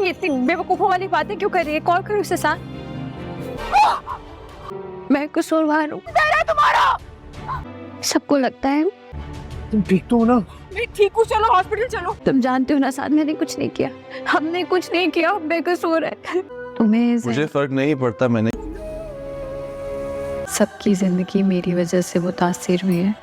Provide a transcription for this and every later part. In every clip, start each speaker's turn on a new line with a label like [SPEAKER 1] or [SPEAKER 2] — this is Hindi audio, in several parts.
[SPEAKER 1] ये इतनी बेवकूफों वाली बातें क्यों कर रही है? कॉल करो उसे साथ। मैं कसूरवार हूँ। तुम्हारा सबको लगता है।
[SPEAKER 2] तुम ठीक तो हो ना?
[SPEAKER 1] मैं ठीक हूँ, चलो हॉस्पिटल चलो। तुम जानते हो ना साथ, मैंने कुछ नहीं किया, हमने कुछ नहीं किया, बेकसूर है। तुम्हें
[SPEAKER 2] मुझे फर्क नहीं पड़ता, मैंने
[SPEAKER 1] सबकी जिंदगी मेरी वजह से मुतासिर हुई है।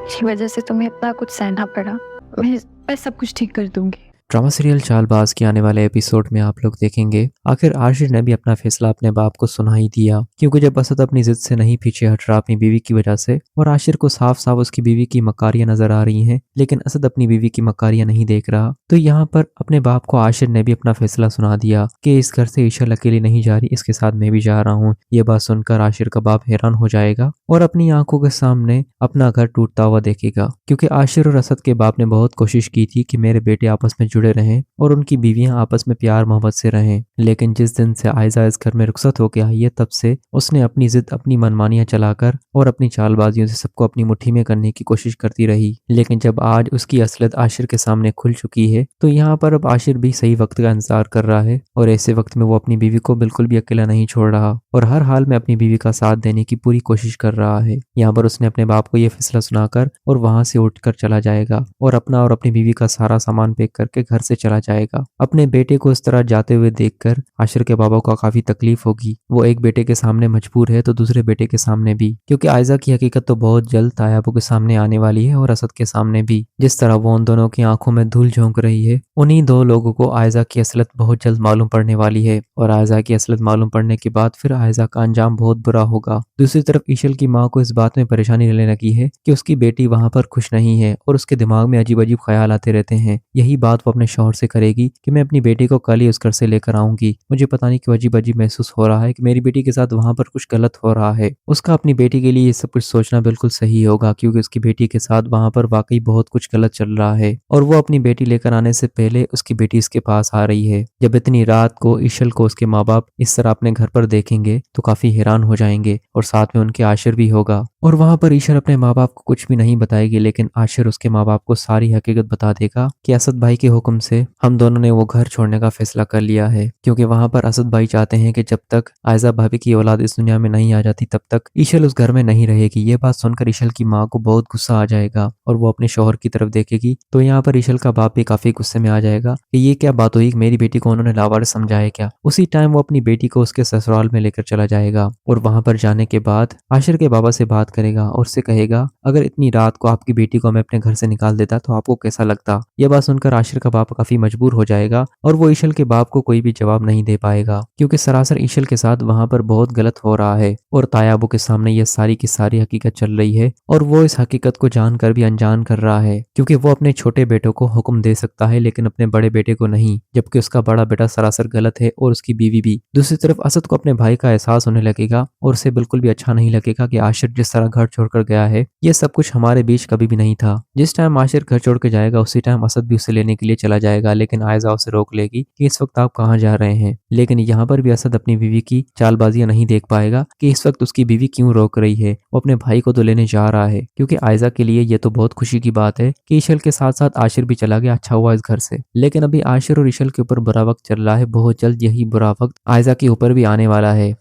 [SPEAKER 1] मेरी वजह से तुम्हें इतना कुछ सहना पड़ा। मैं सब कुछ ठीक कर दूंगी।
[SPEAKER 3] ड्रामा सीरियल चालबाज के आने वाले एपिसोड में आप लोग देखेंगे आखिर आशिर ने भी अपना फैसला अपने बाप को सुना ही दिया, क्योंकि जब असद अपनी जिद से नहीं पीछे हट रहा अपनी बीवी की वजह से और आशिर को साफ साफ उसकी बीवी की मकारियां नजर आ रही हैं, लेकिन असद अपनी बीवी की मकारियां नहीं देख रहा, तो यहाँ पर अपने बाप को आशिर ने भी अपना फैसला सुना दिया कि इस घर से ईशल अकेली नहीं जा रही, इसके साथ मैं भी जा रहा हूँ। ये बात सुनकर आशिर का बाप हैरान हो जाएगा और अपनी आंखों के सामने अपना घर टूटता हुआ देखेगा, क्योंकि आशिर और असद के बाप ने बहुत कोशिश की थी कि मेरे बेटे आपस में जुड़े रहें और उनकी बीवियां आपस में प्यार मोहब्बत से रहें, लेकिन जिस दिन से आयजा इस घर में रुखसत होकर आई है तब से उसने अपनी जिद, अपनी मनमानियां चलाकर और अपनी चालबाजियों से सबको अपनी मुट्ठी में करने की कोशिश करती रही। लेकिन जब आज उसकी असलियत आशिर के सामने खुल चुकी है तो यहाँ पर अब आशिर भी सही वक्त का इंतजार कर रहा है और ऐसे वक्त में वो अपनी बीवी को बिल्कुल भी अकेला नहीं छोड़ रहा और हर हाल में अपनी बीवी का साथ देने की पूरी कोशिश कर रहा है। यहाँ पर उसने अपने बाप को यह फैसला सुनाकर और वहां से उठकर चला जाएगा और अपना और अपनी बीवी का सारा सामान पैक करके घर से चला जाएगा। अपने बेटे को इस तरह जाते हुए देखकर आशिर के बाबा को काफी तकलीफ होगी। वो एक बेटे के सामने मजबूर है तो दूसरे बेटे के सामने भी, क्योंकि आयजा की हकीकत तो बहुत जल्द तायाबू के सामने आने वाली है और असद के सामने भी। जिस तरह वो उन दोनों की आंखों में धूल झोंक रही है, उन्हीं दो लोगों को आयजा की असलियत बहुत जल्द मालूम पड़ने वाली है और आयजा की असलियत मालूम पड़ने के बाद फिर आयजा का अंजाम बहुत बुरा होगा। दूसरी तरफ ईशल की माँ को इस बात में परेशानी रहने लगी है कि उसकी बेटी वहां पर खुश नहीं है और उसके दिमाग में अजीब अजीब ख्याल आते रहते हैं। यही बात वो अपने शौहर से करेगी कि मैं अपनी बेटी को कल ही उस घर से लेकर आऊंगी, मुझे पता नहीं क्यों अजीब अजीब महसूस हो रहा है कि मेरी बेटी के साथ वहां पर कुछ गलत हो रहा है। उसका अपनी बेटी के लिए ये सब कुछ सोचना बिल्कुल सही होगा, क्योंकि उसकी बेटी के साथ वहां पर वाकई बहुत कुछ गलत चल रहा है और वो अपनी बेटी लेकर आने से पहले उसकी बेटी इसके पास आ रही है। जब इतनी रात को ईशल को उसके माँ बाप इस तरह अपने घर पर देखेंगे तो काफी हैरान हो जाएंगे और साथ में उनके आशिर भी होगा और वहां पर ईशल अपने माँ बाप को कुछ भी नहीं बताएगी, लेकिन आशिर उसके माँ बाप को सारी हकीकत बता देगा कि असद भाई के हुक्म से हम दोनों ने वो घर छोड़ने का फैसला कर लिया है, क्योंकि वहां पर असद भाई चाहते हैं कि जब तक आयजा भाभी की औलाद इस दुनिया में नहीं आ जाती तब तक ईशल उस घर में नहीं रहेगी। ये बात सुनकर ईशल की माँ को बहुत गुस्सा आ जाएगा और वो अपने शौहर की तरफ देखेगी तो यहाँ पर ईशल का बाप भी काफी गुस्से में आ जाएगा कि ये क्या बात हुई, मेरी बेटी को उन्होंने लावारिस समझाया क्या। उसी टाइम वो अपनी बेटी को उसके ससुराल में लेकर चला जाएगा और वहां पर जाने के बाद आशिर के बाबा से बात करेगा और उससे कहेगा अगर इतनी रात को आपकी बेटी को मैं अपने घर से निकाल देता तो आपको कैसा लगता। यह बात सुनकर आशिर का बाप काफी मजबूर हो जाएगा और वो ईशल के बाप को कोई भी जवाब नहीं दे पाएगा, क्योंकि सरासर ईशल के साथ वहां पर बहुत गलत हो रहा है और तायाबू के सामने यह सारी की सारी हकीकत चल रही है और वो इस हकीकत को जानकर भी अनजान कर रहा है, क्योंकि वो अपने छोटे बेटों को हुक्म दे सकता है लेकिन अपने बड़े बेटे को नहीं, जबकि उसका बड़ा बेटा सरासर गलत है और उसकी बीवी भी। दूसरी तरफ असद को अपने भाई का एहसास होने लगेगा और उसे बिल्कुल भी अच्छा नहीं लगेगा कि आशिर जिस तरह घर छोड़कर गया है ये सब कुछ हमारे बीच कभी भी नहीं था। जिस टाइम आशिर घर छोड़ के जाएगा उसी टाइम असद भी उसे लेने के लिए चला जाएगा, लेकिन आयजा उसे रोक लेगी कि इस वक्त आप कहाँ जा रहे हैं। लेकिन यहाँ पर भी असद अपनी बीवी की चालबाजियां नहीं देख पाएगा कि इस वक्त उसकी बीवी क्यों रोक रही है। वो अपने भाई को तो लेने जा रहा है, क्योंकि आयजा के लिए ये तो बहुत खुशी की बात है कि ईशल के साथ साथ आशिर भी चला गया, अच्छा हुआ इस घर से। लेकिन अभी आशिर और ईशल के ऊपर बुरा वक्त चल रहा है, बहुत जल्द यही बुरा वक्त आयजा के ऊपर भी आने वाला है